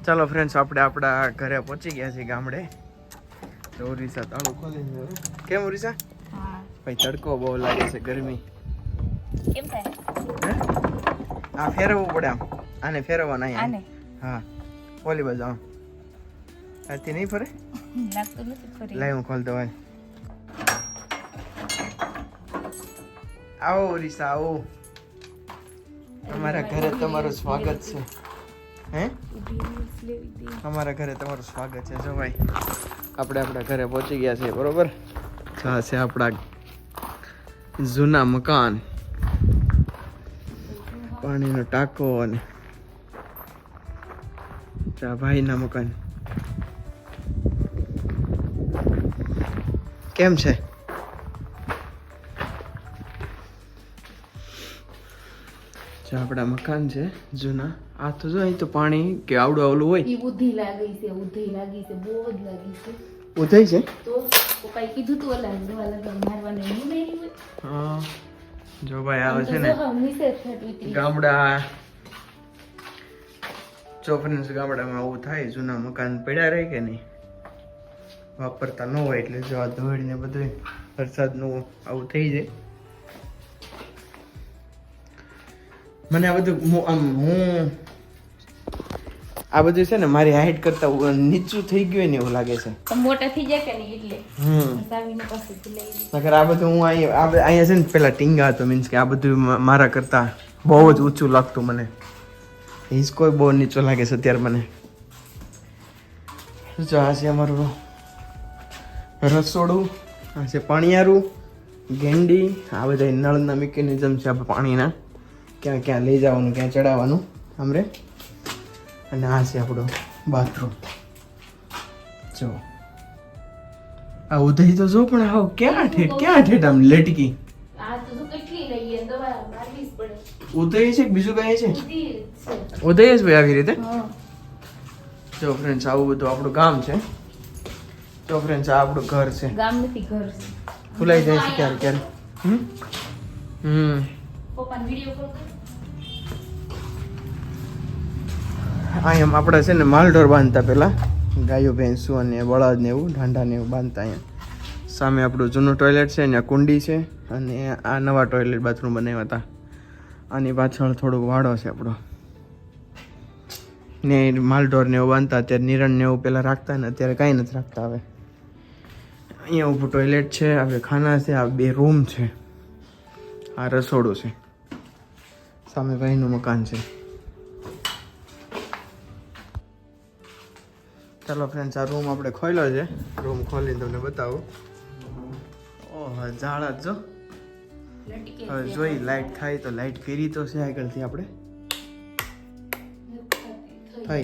ચાલો ફ્રેન્ડ્સ, આપણે આપણા ઘરે પહોંચી ગયા છીએ ગામડે. તો ઉરીસા તાળું ખોલી દે. કેમ ઉરીસા? હા. ભાઈ તડકો બહુ લાગે છે, ગરમી. કેમ થાય? આ ફેરવવું પડે આમ. આને ફેરવવાના આને? અહીંયા. હા. ઓલી બાજુ આમ. આથી નહીં ફરે? લાગતું નથી ફરી. લાઈ હું ખોલતો હોય. આવો ઉરીસા, આવો. અમારા ઘરે તમારું સ્વાગત છે. હે? અમારા ઘરે તમારું સ્વાગત છે. જો ભાઈ, આપણે આપણા ઘરે પહોંચી ગયા છીએ, બરોબર? આ છે આપણા જૂના મકાન, પાણીનો ટાંકો અને ભાઈના મકાન. કેમ છે? આપણા મકાન છે જૂના. આ તો જો અહીં તો પાણી કે આવડું આવલું હોય. ઈ ઉધી લાગી છે, બહુ જ લાગી છે. ઉધઈ છે તો પપ્પાએ કીધું તું ઓલા દવા લગા મારવાનું નહીં નહીં હોય. હા, જો ભાઈ આવે છે ને નીચે થતું ગામડા ચોફરન્સ ગામડામાં આવું થાય. જૂના મકાન પડ્યા રહે કે નહીં, વાપરતા ન હોય એટલે જો આ ધોળ ને બધું વરસાદનું આવું થઈ જાય. મને આ બધું હું આ બધું છે ને મારી હાઈટ કરતા નીચું થઈ ગયું ને એવું લાગે છે. મોટા થઈ જાય કે નહીં એટલે સાવીને પાસેથી લઈ લે. નકર આ બધું હું અહીંયા છે ને પેલા ટીંગા હતો, મીન્સ કે આ બધું મારા કરતા બહુ જ ઊંચું લાગતું મને. હિસકો બહુ નીચો લાગે છે અત્યારે મને. જો આ છે અમારું રસોડું, આ છે પાણીયારું, ગેંડી. આ બધા નળના મિકેનિઝમ છે પાણીના, ક્યાં ક્યાં લઈ જવાનું, ક્યાં ચડાવવાનું આમરે. અને આ છે આપણો બાથરૂમ. જો આ ઉધઈ તો જો, પણ આવ ક્યાં ઠેઠ આમ લટકી. આ તો જો કેટલી લઈએ દવા મારવી જ પડે. ઉધઈ છે કે બીજું કઈ છે? ઉધઈ જ ભાઈ આવી રીતે. જો ફ્રેન્ડ્સ, આવું બધું આપણું ગામ છે. જો ફ્રેન્ડ્સ, આ આપણું ઘર છે. ગામ નથી, ઘર છે. ભૂલાઈ જાય છે ક્યારે ક્યારે. પપ્પાને વિડિયો કોલ કર. અહીંયા આપણે છે ને માલઢોર બાંધતા પેલા, ગાયો ભેંસું અને બળદ ને એવું, ઢાંઢા ને એવું બાંધતા. અહીંયા સામે આપણું જૂનું ટોયલેટ છે, અહીંયા કુંડી છે, અને આ નવા ટોયલેટ બાથરૂમ બનાવ્યા હતા. આની પાછળ થોડુંક વાડો છે આપણો. ને માલઢોર ને એવું બાંધતા. અત્યારે નિરણ ને એવું પેલા રાખતા ને અત્યારે કાંઈ નથી રાખતા હવે. અહીંયા ઊભું ટોયલેટ છે, હવે ખાના છે, આ 2 રૂમ છે, આ રસોડું છે, સામે ભાઈનું મકાન છે. ચાલો ફ્રેન્ડ્સ, આ રૂમ આપણે ખોલ્યો છે. રૂમ ખોલીને તમને બતાવું. ઓહ, ઝાડા જો. હવે જોઈ લાઈટ થાય તો લાઈટ ફેરી તો છે આગળથી આપણે. થઈ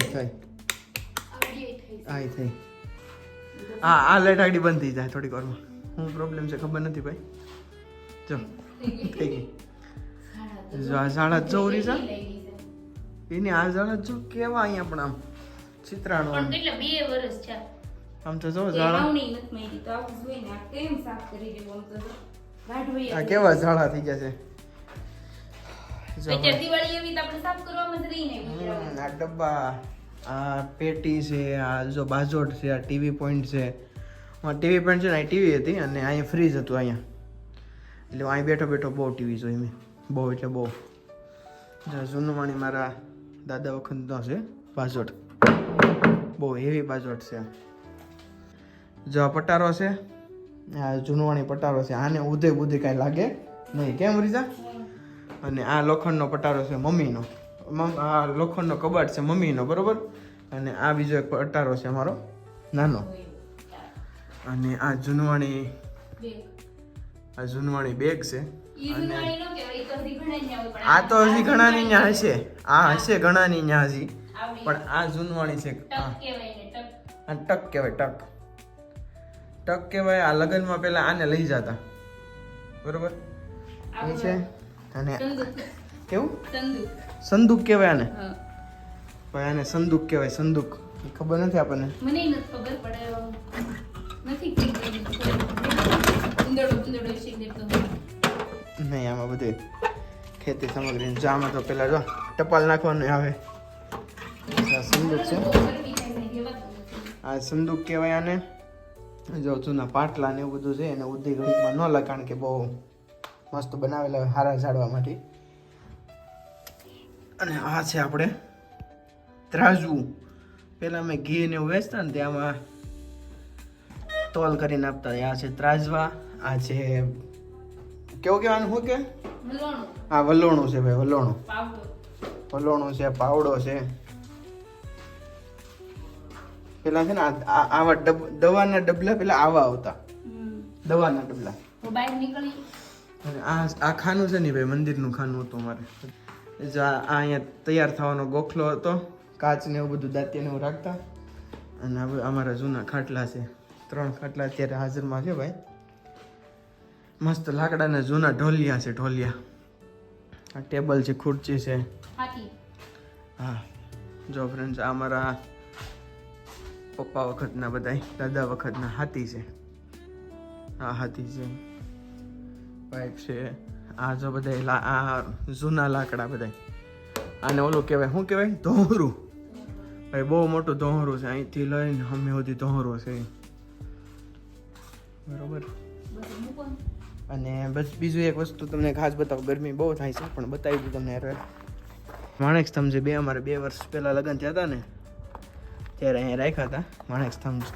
આ લાઈટ આગળ બંધ થઈ જાય થોડીક વારમાં. શું પ્રોબ્લેમ છે ખબર નથી ભાઈ. જો થઈ ગઈ. જો આ ઝાડા જો ઉરીસા, એની આ ઝાડા જો કેવા અહીંયા પણ આમ ચિત્રાણું. પણ કેટલા 2 વર્ષ છે આમ તો જો ઝાડા. આવણી નથી મારી તો આવું જોઈને આ કેમ સાફ કરી દેવું. આમ તો વાઢવી આ કેવા ઝાડા થઈ ગયા છે. અત્યારે દિવાળી એવી તો આપણે સાફ કરવામાં જ રહી ને. આ ડબ્બા, આ પેટી છે, આ જો બાજોટ છે, આ ટીવી પોઈન્ટ છે. ટીવી પોઈન્ટ છે ને, અહીં ટીવી હતી અને અહીંયા ફ્રીજ હતું અહીંયા. એટલે અહીં બેઠો બેઠો બહુ ટીવી જોઈ મેં, બહુ એટલે બહુ. જૂનું માણી મારા દાદા વખતનો છે બાજોટ, બહુ હેવી બાજોટ છે. જો આ પટારો છે, આ જૂનવાણી પટારો છે. આને ઉધે બુધે કાંઈ લાગે નહીં. કેમ રીઝા? અને આ લોખંડનો પટારો છે મમ્મીનો. આ લોખંડનો કબાટ છે મમ્મીનો, બરોબર. અને આ બીજો એક પટારો છે અમારો નાનો. અને આ જૂનવાણી બેગ છે. અને આ તો હજી ઘણાની ન્યા હશે, આ હશે ઘણાની ન્યા હજી, પણ આ જૂનવાણી છે. આ ટક કહેવાય, ટક કહેવાય. આ લગ્નમાં પેલા આને લઈ જતા, બરોબર. એ છે. અને કેવું સંદૂક કહેવાય આને. ભાઈ આને સંદૂક કહેવાય, સંદૂક. ખબર નથી આપણને. મને નથી ખબર પડે નથી. નહીં, આમાં બધું ખેતી સામગ્રી. જામાં તો પેલા જો ટપાલ નાખવાનું આવે. આ સંદૂક છે. ગરમી થાય છે રેવાતું નથી. આ સંદૂક કહેવાય આને. જો જૂના પાટલા ને એવું બધું છે એને ઉધી ઘડીકમાં ન લે, કારણ કે બહુ મસ્ત બનાવેલા હોય હારા ઝાડવા માટે. અને આ છે આપણે ત્રાજવું. પહેલાં અમે ઘી ને એવું વેચતા ને ત્યાંમાં તોલ કરીને આપતા. આ છે ત્રાજવા. આ છે કેવું કહેવાનું શું કે મલણું આ વલોણું છે ભાઈ, વલોણું. પાવડર વલોણું છે, પાવડો છે. પેલા છે ને આવા દવાના ડબલા પેલા આવા આવતા, દવાના ડબલા. તો બહાર નીકળી અને આ ખાનું છે ને ભાઈ, મંદિરનું ખાનું હતું અમારે. જો આ અહીંયા તૈયાર થવાનો ગોખલો હતો, કાચ ને એવું બધું દાંતિયા ને એવું રાખતા. અને હવે અમારા જૂના ખાટલા છે, 3 ખાટલા અત્યારે હાજરમાં છે ભાઈ. મસ્ત લાકડાના જૂના ઢોલિયા છે, ઢોલિયા. આ ટેબલ છે, ખુરચી છે. હાથી હા જો ફ્રેન્ડ્સ, આ અમારા પપ્પા વખતના બધાય, દાદા વખતના હાથી છે. આ હાથી છે, પાઇપ છે. આ જો બધા આ જૂના લાકડા બધા. આને ઓલું કહેવાય, શું કહેવાય? ધોહરું. ભાઈ બહુ મોટું ધોહરું છે, અહીંથી લઈને અમે સુધી ધોહરું છે. બરોબર. બધું મૂકો ને. અને બસ બીજું એક વસ્તુ તમને ખાસ બતાવું. ગરમી બહુ થાય છે પણ બતાવી દઉં તમને. યાર માણેક સ્તંભ છે, અમારે 2 વર્ષ પહેલાં લગ્ન થયા હતા ને ત્યારે અહીંયા રાખ્યા હતા માણેક સ્તંભ.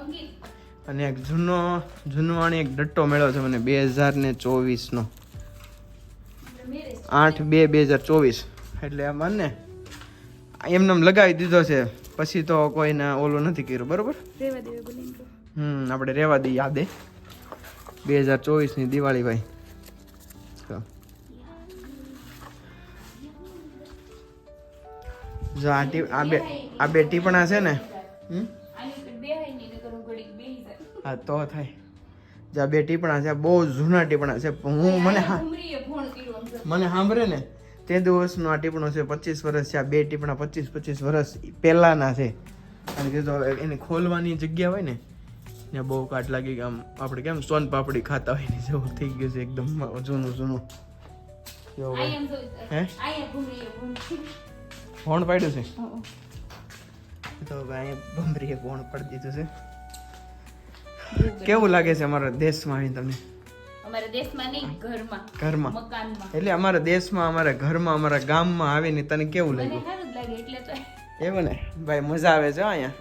અંકિત અને એક જૂનવાણી એક ડટ્ટો મેળ્યો છે મને 2024 નો, મેરેજ 8/2/2024. એટલે આ મને એમને લગાવી દીધો છે, પછી તો કોઈને ઓલું નથી કર્યું. બરોબર. રેવા દેવે બોલીને આપણે રહેવા દઈએ યાદે. 2024ની દિવાળી ભાઈ. જો આ બે ટીપણા છે ને. આની ઉપર બેહાઈ નહીં નકર હું ઘડીક બેહી જાય. હા તો થાય. જે આ 2 ટીપણા છે, બહુ જૂના ટીપણા છે. ઉમરીએ ફોન કર્યો આમ જો. મને સાંભળે ને તે દિવસનો આ ટીપણો છે, 25 વર્ષ છે. આ 2 ટીપણા 25 વર્ષ પહેલાના છે. અને કીધું હવે એને ખોલવાની જગ્યા હોય ને ત્યાં બહુ કાટ લાગી કે આમ આપણે કેમ સોન પાપડી ખાતા હોય ને જેવું થઈ ગયું છે, એકદમ જૂનું. કેવું આઈ ભાઈ? એમ જો હે આયા ઘૂમરીએ ફોન પાડ્યું છે ઘૂમ. તો ભાઈ ભમરીએ ફોન પાડી દીધું છે. કેવું લાગે છે અમારા દેશમાં આવીને તમને? અમારા દેશમાં નહીં, ઘરમાં મકાનમાં. એટલે અમારા દેશમાં, અમારા ઘરમાં, અમારા ગામમાં આવીને તને કેવું મને લાગ્યું? સારું જ લાગે એટલે તો એવું ને ભાઈ, મજા આવે છે અહીંયા.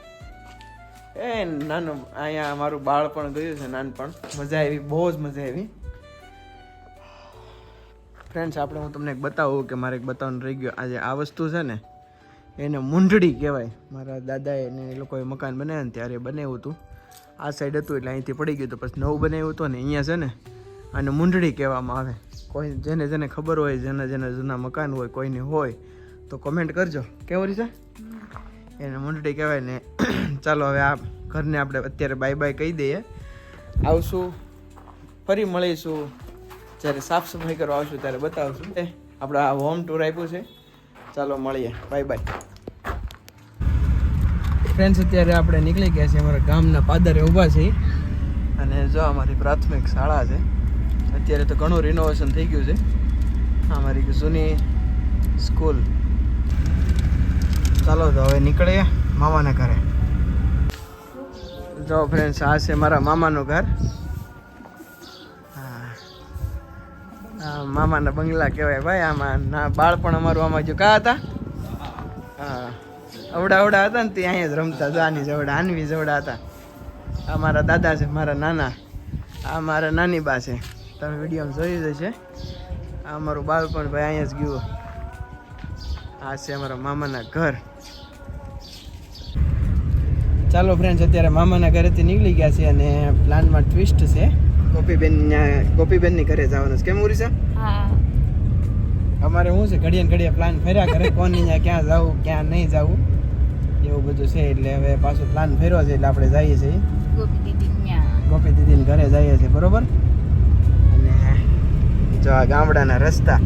એ નાનું અહીંયા મારું બાળપણ ગયું છે, નાનપણ. મજા આવી, બહુ જ મજા આવી. ફ્રેન્ડ્સ, આપણે હું તમને એક બતાવું કે મારે એક બતાવવાનું રહી ગયો. આજે આ વસ્તુ છે ને એને મૂંઢડી કહેવાય. મારા દાદાએ ને એ લોકોએ મકાન બનાવ્યા ને ત્યારે બનાવ્યું હતું. આ સાઈડ હતું એટલે અહીંથી પડી ગયું હતું, પછી નવું બનાવ્યું હતું ને અહીંયા છે ને આને મૂંઢડી કહેવામાં આવે. કોઈ જેને ખબર હોય, જેને જૂના મકાન હોય, કોઈને હોય તો કમેન્ટ કરજો. કેવું રીતે એને મૂંઢડી કહેવાય ને. ચાલો હવે આ ઘરને આપણે અત્યારે બાય બાય કહી દઈએ. આવશું, ફરી મળીશું. જ્યારે સાફ સફાઈ કરવા આવશું ત્યારે બતાવશું. આપણે આ હોમ ટૂર આપ્યું છે. ચાલો મળીએ, બાય બાય. ફ્રેન્ડ્સ, અત્યારે આપણે નીકળી ગયા છીએ અમારા ગામના પાદરે ઊભા છીએ. અને જો અમારી પ્રાથમિક શાળા છે. અત્યારે તો ઘણું રિનોવેશન થઈ ગયું છે. અમારી જૂની સ્કૂલ. ચાલો તો હવે નીકળીએ મામાના ઘરે. જો ફ્રેન્ડ્સ, આ છે મારા મામાનું ઘર. મામાના બંગલા કહેવાય ભાઈ. આમાં ના બાળપણ અમારું આમાં જો કા હતા. હા, અવડા હતા ને તે અહીંયા જ રમતા. આની જવડા, આનવી જવડા હતા. આ મારા દાદા છે, મારા નાના. આ મારા નાની બા છે. તમે વિડીયોમાં જોયું જ છે. આ અમારું બાળપણ ભાઈ અહીંયા જ ગયું. આ છે અમારા મામાના ઘર. ચાલો ફ્રેન્ડ્સ, અત્યારે મામાના ઘરેથી નીકળી ગયા છે અને પ્લાનમાં ટ્વિસ્ટ છે. ગોપીબેનની ઘરે જવાનું છે. કેમ ઉરીસા? હા, અમારે શું છે, ઘડીએ પ્લાન ફર્યા કરે. કોની ત્યાં ક્યાં જવું, ક્યાં નહીં જવું, એવું બધું છે. એટલે હવે પાછું પ્લાન ફેરવો છે એટલે આપણે જઈએ છીએ ગોપી દીદીને ઘરે જઈએ છીએ. બરોબર. અને જો આ ગામડાના રસ્તા,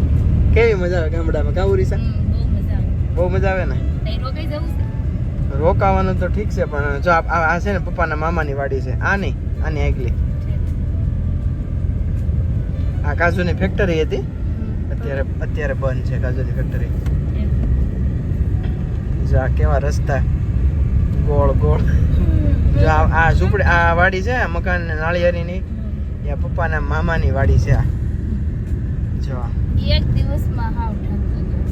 કેવી મજા આવે ગામડામાં. કાં ઉરીસા? બહુ મજા આવે ને. રોકાવાનું તો ઠીક છે પણ જો આ છે ને પપ્પાના મામાની વાડી છે. આ નહીં, આની આગલી. આ કાજુની ફેક્ટરી હતી. અત્યારે બંધ છે કાજુની ફેક્ટરી. એમ. જો આ કેવા રસ્તા ગોળ ગોળ. જો આ ઝૂંપડી આ વાડી છે મકાન નાળિયેરીની યા પપ્પાના મામાની વાડી છે આ. જો આ. એક દિવસમાં હાવ ઠાકી ગયો.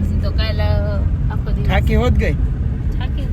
પછી તો કાલે આખો દિવસ થાકી હોત ગઈ. થાકી